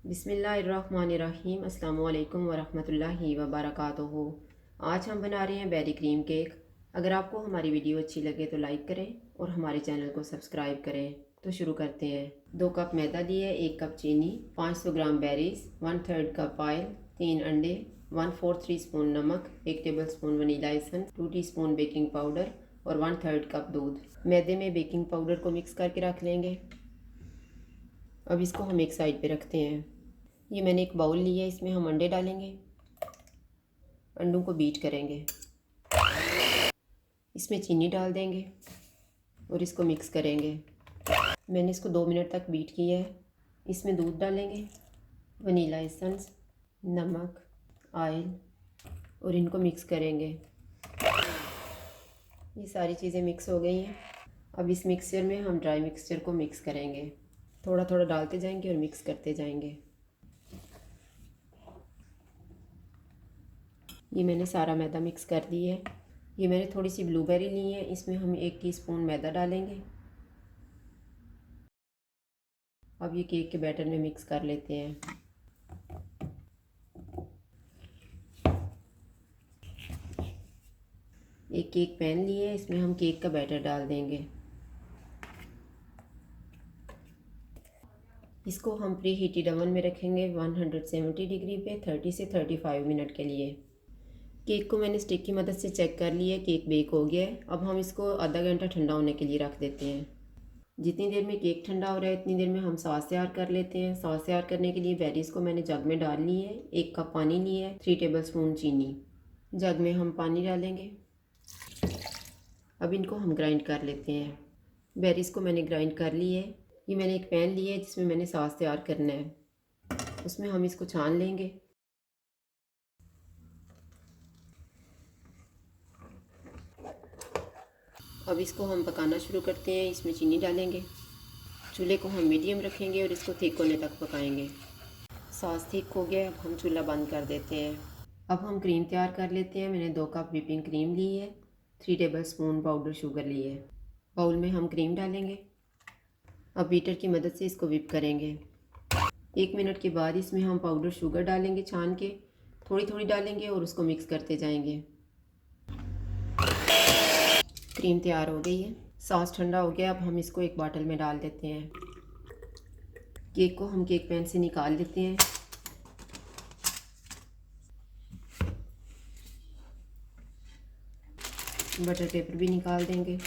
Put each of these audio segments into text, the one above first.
बिस्मिल्लाहिर्रहमानिर्रहीम अस्सलाम वालेकुम वरहमतुल्लाहि वबरकातुहू। आज हम बना रहे हैं बेरी क्रीम केक। अगर आपको हमारी वीडियो अच्छी लगे तो लाइक करें और हमारे चैनल को सब्सक्राइब करें। तो शुरू करते हैं। 2 कप मैदा लिए, 1 कप चीनी, 500 ग्राम बेरीज, 1/3 कप ऑयल, 3 अंडे, 1/4 टीस्पून नमक, 1 tablespoon vanilla essence, 2 teaspoon baking powder और 1/3 कप दूध। मैदे में बेकिंग पाउडर को मिक्स करके रख लेंगे। अब इसको हम एक साइड पे रखते हैं। ये मैंने एक बाउल लिया है, इसमें हम अंडे डालेंगे। अंडों को बीट करेंगे, इसमें चीनी डाल देंगे और इसको मिक्स करेंगे। मैंने इसको 2 मिनट तक बीट किया है। इसमें दूध डालेंगे, वनीला एसेंस, नमक, ऑयल और इनको मिक्स करेंगे। ये सारी चीज़ें मिक्स हो गई हैं। अब इस मिक्सचर में हम ड्राई मिक्सचर को मिक्स करेंगे। थोड़ा थोड़ा डालते जाएंगे और मिक्स करते जाएंगे। ये मैंने सारा मैदा मिक्स कर दिया है। ये मैंने थोड़ी सी ब्लूबेरी ली है, इसमें हम 1 टीस्पून मैदा डालेंगे। अब ये केक के बैटर में मिक्स कर लेते हैं। एक केक पैन लिए है, इसमें हम केक का बैटर डाल देंगे। इसको हम प्री हीटेड ओवन में रखेंगे 170 डिग्री पे 30 से 35 मिनट के लिए। केक को मैंने स्टिक की मदद से चेक कर लिया है, केक बेक हो गया है। अब हम इसको आधा घंटा ठंडा होने के लिए रख देते हैं। जितनी देर में केक ठंडा हो रहा है इतनी देर में हम सॉस तैयार कर लेते हैं। सॉस तैयार करने के लिए बेरीज को मैंने जग में डाल ली है। 1 कप पानी लिया है, 3 टेबलस्पून चीनी। जग में हम पानी डालेंगे। अब इनको हम ग्राइंड कर लेते हैं। बेरीज को मैंने ग्राइंड कर ली है। ये मैंने एक पैन लिया है जिसमें मैंने सॉस तैयार करना है। उसमें हम इसको छान लेंगे। अब इसको हम पकाना शुरू करते हैं। इसमें चीनी डालेंगे। चूल्हे को हम मीडियम रखेंगे और इसको थिक होने तक पकाएंगे। सॉस थिक हो गया, अब हम चूल्हा बंद कर देते हैं। अब हम क्रीम तैयार कर लेते हैं। मैंने 2 कप व्हिपिंग क्रीम ली है, 3 टेबलस्पून पाउडर शुगर ली है। बाउल में हम क्रीम डालेंगे। अब बीटर की मदद से इसको व्हिप करेंगे। 1 मिनट के बाद इसमें हम पाउडर शुगर डालेंगे, छान के थोड़ी थोड़ी डालेंगे और उसको मिक्स करते जाएंगे। क्रीम तैयार हो गई है। सॉस ठंडा हो गया, अब हम इसको एक बॉटल में डाल देते हैं। केक को हम केक पैन से निकाल लेते हैं। बटर पेपर भी निकाल देंगे।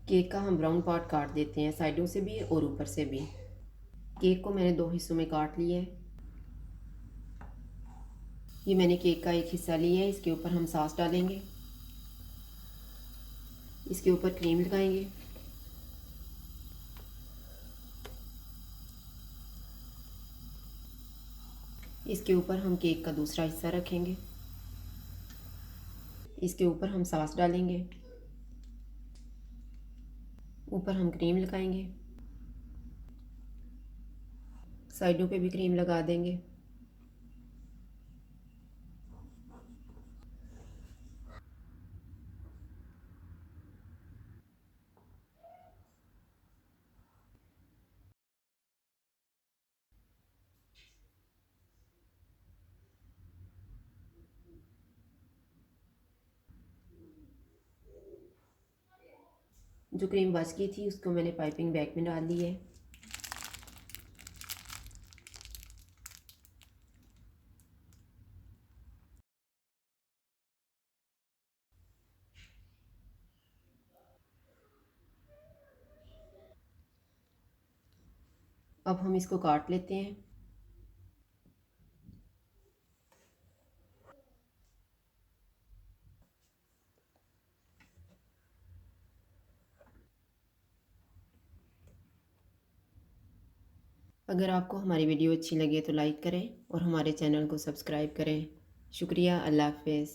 केक का हम ब्राउन पार्ट काट देते हैं, साइडों से भी और ऊपर से भी। केक को मैंने 2 हिस्सों में काट लिया है। ये मैंने केक का एक हिस्सा लिया है, इसके ऊपर हम सॉस डालेंगे। इसके ऊपर क्रीम लगाएंगे। इसके ऊपर हम केक का दूसरा हिस्सा रखेंगे। इसके ऊपर हम सॉस डालेंगे। ऊपर हम क्रीम लगाएंगे। साइडों पे भी क्रीम लगा देंगे। जो क्रीम बच गई थी उसको मैंने पाइपिंग बैग में डाल दी है। अब हम इसको काट लेते हैं। अगर आपको हमारी वीडियो अच्छी लगे तो लाइक करें और हमारे चैनल को सब्सक्राइब करें। शुक्रिया। अल्लाह हाफ़िज़।